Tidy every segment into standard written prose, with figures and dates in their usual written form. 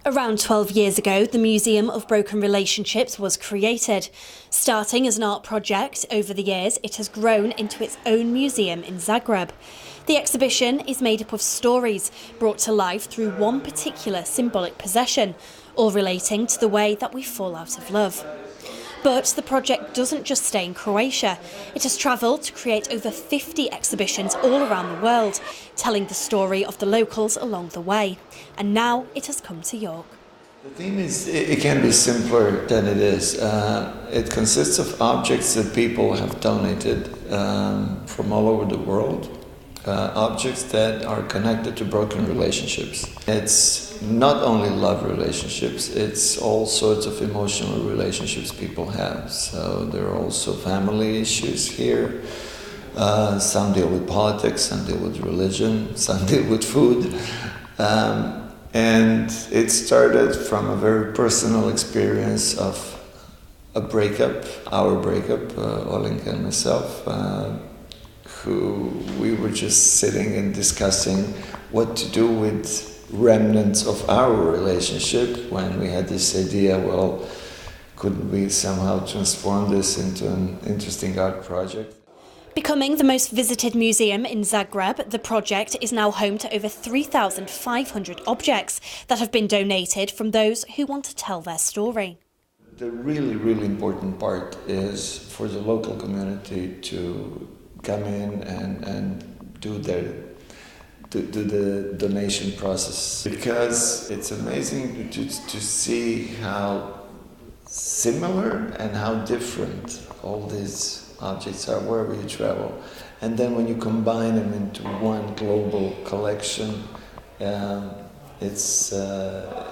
Around 12 years ago, the Museum of Broken Relationships was created. Starting as an art project, over the years it has grown into its own museum in Zagreb. The exhibition is made up of stories brought to life through one particular symbolic possession, all relating to the way that we fall out of love. But the project doesn't just stay in Croatia. It has travelled to create over 50 exhibitions all around the world, telling the story of the locals along the way. And now it has come to York. The theme is, it can be simpler than it is. It consists of objects that people have donated from all over the world. Objects that are connected to broken relationships. It's not only love relationships, it's all sorts of emotional relationships people have. So there are also family issues here. Some deal with politics, some deal with religion, some deal with food. And it started from a very personal experience of a breakup, our breakup, Olenka and myself. Who we were just sitting and discussing what to do with remnants of our relationship when we had this idea, well, couldn't we somehow transform this into an interesting art project? Becoming the most visited museum in Zagreb, the project is now home to over 3,500 objects that have been donated from those who want to tell their story. The really important part is for the local community to come in and do the donation process, because it's amazing to see how similar and how different all these objects are wherever you travel. And then when you combine them into one global collection,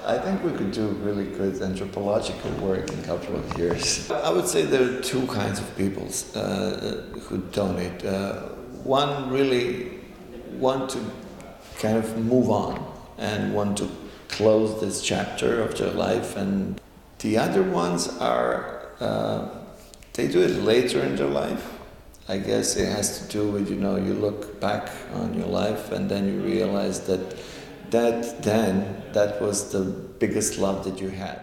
I think we could do really good anthropological work in a couple of years. I would say there are two kinds of people who donate. One really want to kind of move on and want to close this chapter of their life, and the other ones are, they do it later in their life. I guess it has to do with, you look back on your life and then you realize that was the biggest love that you had.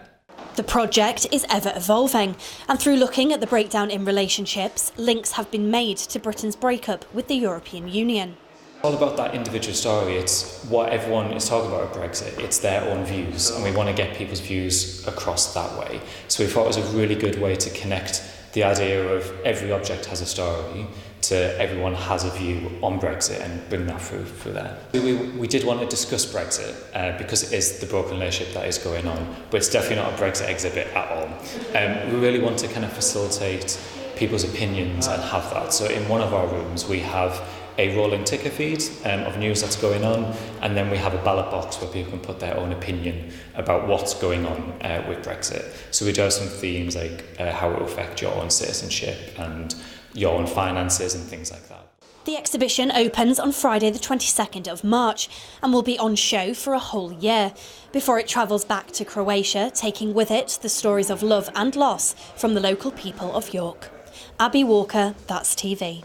The project is ever evolving, and through looking at the breakdown in relationships, links have been made to Britain's breakup with the European Union. All about that individual story. It's what everyone is talking about at Brexit. It's their own views, and we want to get people's views across that way. So we thought it was a really good way to connect the idea of every object has a story to everyone has a view on Brexit and bring that through there. We did want to discuss Brexit because it is the broken relationship that is going on, but it's definitely not a Brexit exhibit at all. We really want to kind of facilitate people's opinions and have that. So in one of our rooms we have a rolling ticker feed of news that's going on, and then we have a ballot box where people can put their own opinion about what's going on with Brexit. So we do have some themes like how it will affect your own citizenship and your own finances and things like that. The exhibition opens on Friday the 22nd of March and will be on show for a whole year before it travels back to Croatia, taking with it the stories of love and loss from the local people of York. Abby Walker, That's TV.